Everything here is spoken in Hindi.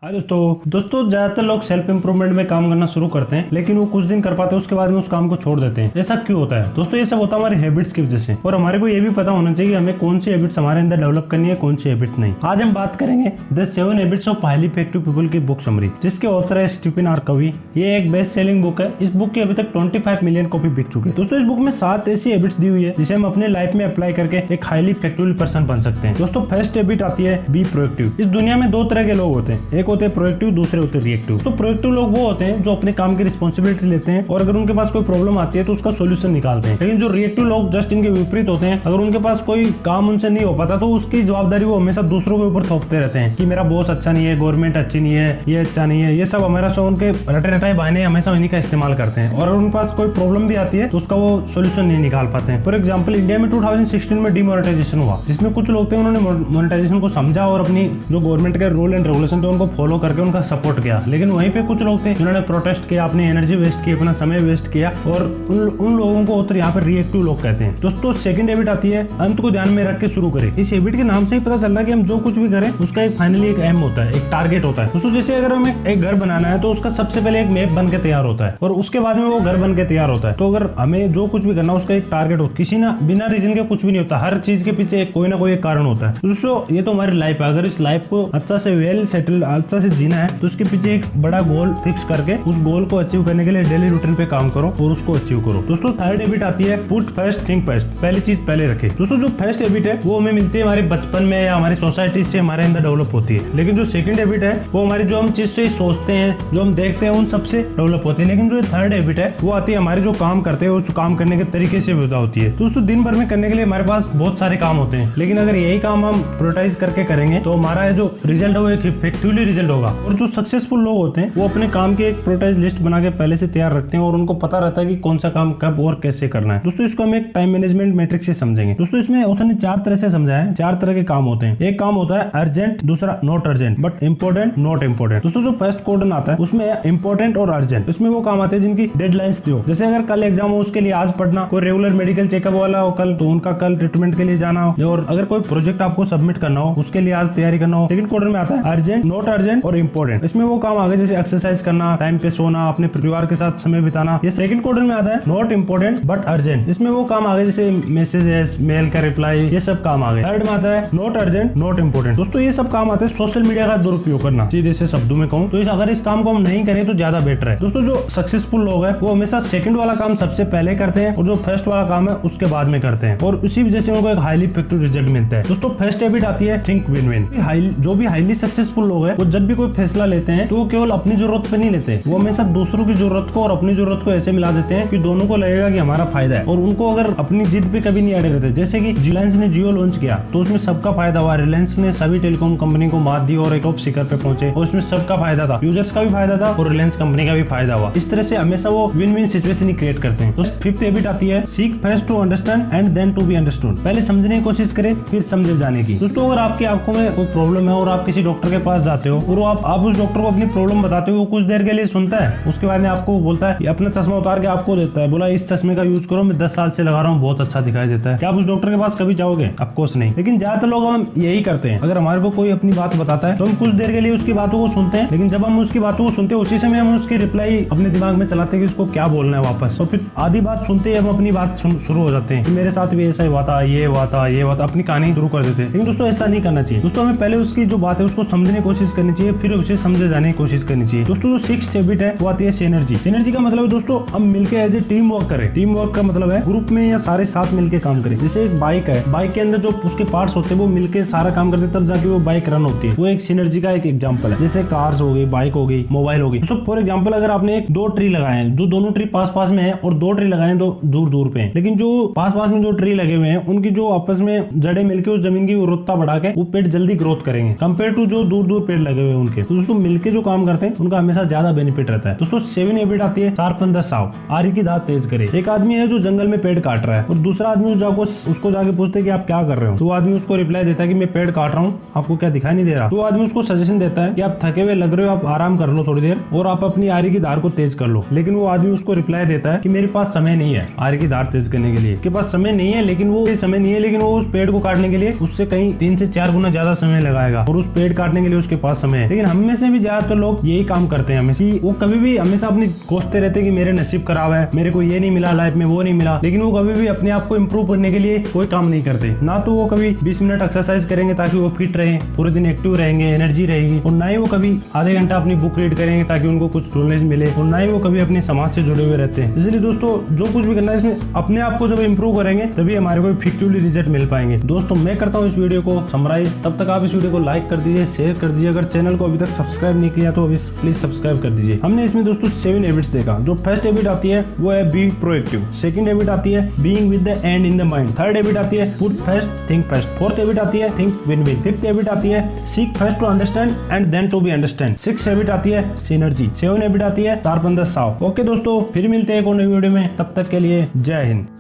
हाँ दोस्तों ज्यादातर लोग सेल्फ इंप्रूवमेंट में काम करना शुरू करते हैं, लेकिन वो कुछ दिन कर पाते हैं, उसके बाद में उस काम को छोड़ देते हैं। ऐसा क्यों होता है दोस्तों? ये सब होता है हमारी हैबिट्स की वजह से। और हमारे को ये भी पता होना चाहिए कि हमें कौन सी हैबिट्स हमारे अंदर डेवलप करनी है, कौन सी हैबिट नहीं। आज हम बात करेंगे the 7 habits of highly effective people की बुक समरी, जिसके ऑथर है स्टीफन आर कवी। ये एक बेस्ट सेलिंग बुक है। इस बुक की अभी तक 25 मिलियन कॉपी बिक चुकी है। दोस्तों इस बुक में 7 ऐसी हैबिट्स दी हुई है जिसे हम अपने लाइफ में अप्लाई करके एक हाईली इफेक्टिव पर्सन बन सकते हैं। दोस्तों फर्स्ट हैबिट आती है बी प्रोएक्टिव। इस दुनिया में 2 तरह के लोग होते हैं, एक होते हैं प्रोएक्टिव, दूसरे होते हैं रिएक्टिव। तो प्रोएक्टिव लोग वो होते हैं जो अपने काम की रिस्पॉन्सिबिलिटी लेते हैं और अगर उनके पास कोई प्रॉब्लम आती है तो उसका सोल्यूशन निकालते हैं। लेकिन जो रिएक्टिव लोग जस्ट इनके विपरीत होते हैं, अगर उनके पास कोई काम उनसे नहीं हो पाता तो उसकी जवाबदारी वो हमेशा दूसरों के ऊपर थोपते रहते हैं कि मेरा बॉस अच्छा नहीं है, गवर्नमेंट अच्छी नहीं है, ये अच्छा नहीं है। ये सब हमारा उनके रटे रटाए बहाने हमेशा उन्हीं का इस्तेमाल करते हैं और अगर उनके पास कोई प्रॉब्लम भी आती है तो उसका वो सोल्यूशन नहीं निकाल पाते हैं। फॉर एग्जाम्पल इंडिया में 2016 में डीमोनेटाइजेशन हुआ, जिसमें कुछ लोग थे उन्होंने मोनेटाइजेशन को समझा और अपनी जो गवर्नमेंट के रूल एंड रेगुलेशन थे उनको फॉलो करके उनका सपोर्ट किया। लेकिन वहीं पे कुछ लोग थे जिन्होंने प्रोटेस्ट किया, अपनी एनर्जी वेस्ट की, अपना समय वेस्ट किया और उन लोगों को उत्तर यहाँ पे रिएक्टिव लोग कहते हैं। दोस्तों सेकंड हैबिट आती है अंत को ध्यान में रख के शुरू करें। इस हैबिट के नाम से ही पता चल रहा है कि हम जो कुछ भी करें उसका एक फाइनली एक एम होता है, एक टारगेट होता है। दोस्तों जैसे अगर हमें एक घर बनाना है तो उसका सबसे पहले एक मैप बन के तैयार होता है और उसके बाद में वो घर बन के तैयार होता है। तो अगर हमें जो कुछ भी करना उसका एक टारगेट हो, किसी ना बिना रीजन के कुछ भी नहीं होता, हर चीज के पीछे कोई ना कोई एक कारण होता है। दोस्तों ये तो हमारी लाइफ है, अगर इस लाइफ को अच्छा से वेल सेटल अच्छा से जीना है तो उसके पीछे एक बड़ा गोल फिक्स करके उस गोल को अचीव करने के लिए डेली रूटीन पे काम करो और उसको अचीव करो। दोस्तों थर्ड हैबिट आती है पुट फर्स्ट थिंक फर्स्ट। पहली चीज पहले रखे। दोस्तों जो फर्स्ट हैबिट है वो हमें मिलती है हमारे बचपन में या हमारी सोसाइटी से हमारे अंदर डेवलप होती है। लेकिन जो सेकंड हैबिट है वो हमारी जो हम चीज से सोचते हैं, जो हम देखते हैं उन सबसे डेवलप होती है। लेकिन जो थर्ड हैबिट है वो आती है हमारे जो काम करते हैं उस काम करने के तरीके से पैदा होती है। दोस्तों दिन भर में करने के लिए हमारे पास बहुत सारे काम होते हैं, लेकिन अगर यही काम हम प्रायोरिटाइज करके करेंगे तो हमारा जो रिजल्ट है वो एक इफेक्टिवली रिजल्ट होगा। और जो सक्सेसफुल लोग होते हैं वो अपने काम की एक प्रायोरिटाइज लिस्ट बना के पहले से तैयार रखते हैं और उनको पता रहता है कि कौन सा काम कब और कैसे करना है। दोस्तों इसको हम एक टाइम मैनेजमेंट मैट्रिक्स से समझेंगे। दोस्तों इसमें ऑथर ने 4 तरह से समझाया है। 4 तरह के काम होते हैं। एक काम होता है अर्जेंट, दूसरा not urgent but important not important. दोस्तों जो फर्स्ट क्वाड्रेंट आता है उसमें इंपॉर्टेंट और अर्जेंट, इसमें वो काम आते हैं जिनकी डेडलाइंस हो। जैसे अगर कल एग्जाम हो उसके लिए आज पढ़ना, कोई रेगुलर मेडिकल चेकअप वाला हो कल तो उनका कल ट्रीटमेंट के लिए जाना हो, और अगर कोई प्रोजेक्ट आपको सबमिट करना हो उसके लिए आज तैयारी करना हो। सेकंड क्वाड्रेंट में आता है अर्जेंट, नॉट अर्जेंट और इंपॉर्टेंट। इसमें वो काम आ गए जैसे एक्सरसाइज करना, टाइम पे सोना, अपने परिवार के साथ समय बिताना। ये सेकंड क्वाड्रेंट में आता है नॉट इंपॉर्टेंट बट अर्जेंट। इसमें वो काम आ गए जैसे मैसेजेस, मेल का रिप्लाई, ये सब काम आ गए। थर्ड में आता है नॉट अर्जेंट नॉट इंपॉर्टेंट। दोस्तों ये सब काम आते हैं सोशल मीडिया का दुरुपयोग करना। सीधे से शब्दों में कहूँ तो अगर इस काम को हम नहीं करें तो ज्यादा बेटर है। दोस्तों जो सक्सेसफुल लोग हैं वो हमेशा सेकंड वाला काम सबसे पहले करते हैं और जो फर्स्ट वाला काम है उसके बाद में करते हैं और उसी वजह से उनको एक हाईली इफेक्टिव रिजल्ट मिलता है। दोस्तों फर्स्ट हैबिट आती है थिंक विन विन। जो भी हाईली सक्सेसफुल लोग हैं वो जब भी कोई फैसला लेते हैं तो वो केवल अपनी जरूरत पे नहीं लेते, वो हमेशा दूसरों की जरूरत को और अपनी जरूरत को ऐसे मिला देते हैं कि दोनों को लगेगा कि हमारा फायदा है और उनको अगर अपनी जिद पे कभी नहीं अड़े रहते। जैसे कि रिलायंस ने जियो लॉन्च किया तो उसमें सबका फायदा हुआ, रिलायंस ने सभी टेलीकॉम कंपनी को मात दी और एक टॉप शिखर पे पहुंचे और उसमें सबका फायदा था, यूजर्स का भी फायदा था और रिलायंस कंपनी का भी फायदा हुआ। इस तरह से हमेशा वो विन विन सिचुएशन ही क्रिएट करते हैं। तो फिफ्थ हैबिट आती है seek first to understand and then to be understood. पहले समझने की कोशिश करें फिर समझे जाने की। दोस्तों अगर आपकी आंखों में कोई प्रॉब्लम है और आप किसी डॉक्टर के पास जाते हो और आप उस डॉक्टर को अपनी प्रॉब्लम बताते हो, वो कुछ देर के लिए सुनता है, उसके बाद में आपको बोलता है, अपना चश्मा उतार के आपको देता है, बोला इस चश्मे का यूज करो, मैं 10 साल से लगा रहा हूँ, बहुत अच्छा दिखाई देता है। क्या आप उस डॉक्टर के पास कभी जाओगे? ऑफकोर्स नहीं। लेकिन ज्यादातर लोग हम यही करते हैं, अगर हमारे को कोई अपनी बात बताता है तो हम कुछ देर के लिए उसकी बातों को सुनते हैं, लेकिन जब हम उसकी बातों को सुनते हैं उसी समय हम उसकी रिप्लाई अपने दिमाग में चलाते हैं कि उसको क्या बोलना है वापस। तो फिर आधी बात सुनते ही हम अपनी बात शुरू हो जाते हैं कि मेरे साथ भी ऐसा ही हुआ था, ये हुआ था, ये हुआ था, अपनी कहानी शुरू कर देते हैं। लेकिन दोस्तों ऐसा नहीं करना चाहिए। दोस्तों हमें पहले उसकी जो बात है उसको समझने की कोशिश करनी चाहिए, फिर उसे समझे जाने की कोशिश करनी चाहिए। दोस्तों जो सिक्स्थ हैबिट है वो आती है सिनर्जी। सिनर्जी का मतलब है दोस्तों हम मिलकर एज ए टीम वर्क करें। टीम वर्क का मतलब है ग्रुप में या सारे साथ मिलकर काम करें। जैसे एक बाइक है, बाइक के अंदर जो उसके पार्ट्स होते हैं वो मिलकर सारा काम करते हैं तब जाके वो बाइक रन होती है। वो एक सिनर्जी का एक एग्जांपल है। जैसे कार्स हो गई, बाइक हो गई, मोबाइल हो गई। दोस्तों फॉर एग्जांपल अगर आपने 2 ट्री लगाए हैं, जो दोनों ट्री पास पास में है और 2 ट्री लगाए तो दूर दूर पे है, लेकिन जो पास पास में जो ट्री लगे हुए हैं उनकी जो आपस में जड़ें मिलकर उस जमीन की उर्वरता बढ़ा के वो पेड़ जल्दी ग्रोथ करेंगे कंपेयर टू जो दूर दूर पेड़ लगे हुए हैं उनके। तो दोस्तों मिलके जो काम करते हैं उनका हमेशा ज्यादा बेनिफिट रहता है। दोस्तों 7 हैबिट आती है शार्पन द साव। आरी की दांत तेज करे। एक आदमी है जो जंगल में पेड़ काट रहा है और दूसरा आदमी उसको जाके पूछते है कि आप क्या कर रहे हो, तो वो आदमी उसको रिप्लाई देता है कि मैं पेड़ काट रहा हूँ, आपको क्या दिखाई नहीं दे रहा। तो आदमी उसको सजेशन देता है कि आप थके हुए लग रहे हो, आप आराम कर लो थोड़ी देर और आप अपनी आरी की धार को तेज कर लो। लेकिन वो आदमी उसको रिप्लाई देता है कि मेरे पास समय नहीं है आरी की धार तेज करने के लिए, के पास समय नहीं है, लेकिन वो उस पेड़ को काटने के लिए उससे कहीं 3 से 4 गुना ज्यादा समय लगाएगा और उस पेड़ काटने के लिए उसके पास समय में है, लेकिन हम में से भी ज्यादातर लोग यही काम करते हैं हमेशा। वो कभी भी हमेशा अपनी कोसते रहते हैं कि मेरे नसीब खराब है, मेरे को ये नहीं मिला लाइफ में, वो नहीं मिला, लेकिन वो कभी भी अपने आप को इम्प्रूव करने के लिए कोई काम नहीं करते। ना तो वो कभी 20 मिनट एक्सरसाइज करेंगे ताकि वो फिट रहे, पूरे दिन एक्टिव रहेंगे, एनर्जी रहेगी, और ना ही वो कभी आधे घंटा अपनी बुक रीड करेंगे ताकि उनको कुछ नॉलेज मिले, और ना ही वो कभी अपने समाज से जुड़े हुए रहते हैं। इसलिए दोस्तों जो कुछ भी करना है इसमें अपने आप को जब इम्प्रूव करेंगे तभी हमारे को इफेक्टिवली रिजल्ट मिल पाएंगे। दोस्तों मैं करता हूँ इस वीडियो को समराइज, तब तक आप इस वीडियो को लाइक कर दीजिए, शेयर कर दीजिए। अगर चैनल को अभी तक सब्सक्राइब नहीं किया तो अभी प्लीज सब्सक्राइब कर दीजिए। हमने इसमें दोस्तों 7 हैबिट्स देखा। जो फर्स्ट हैबिट आती है वो है बी प्रोएक्टिव, सेकंड हैबिट आती है being with the end in the mind, third habit आती है put first think first, fourth habit आती है think win win, fifth habit आती है seek first to understand and then to be understand, sixth habit आती है सिनर्जी, सेवन हैबिट आती है शार्पन द साव। ओके दोस्तों, फिर मिलते हैं एक और नई वीडियो में, तब तक के लिए जय हिंद।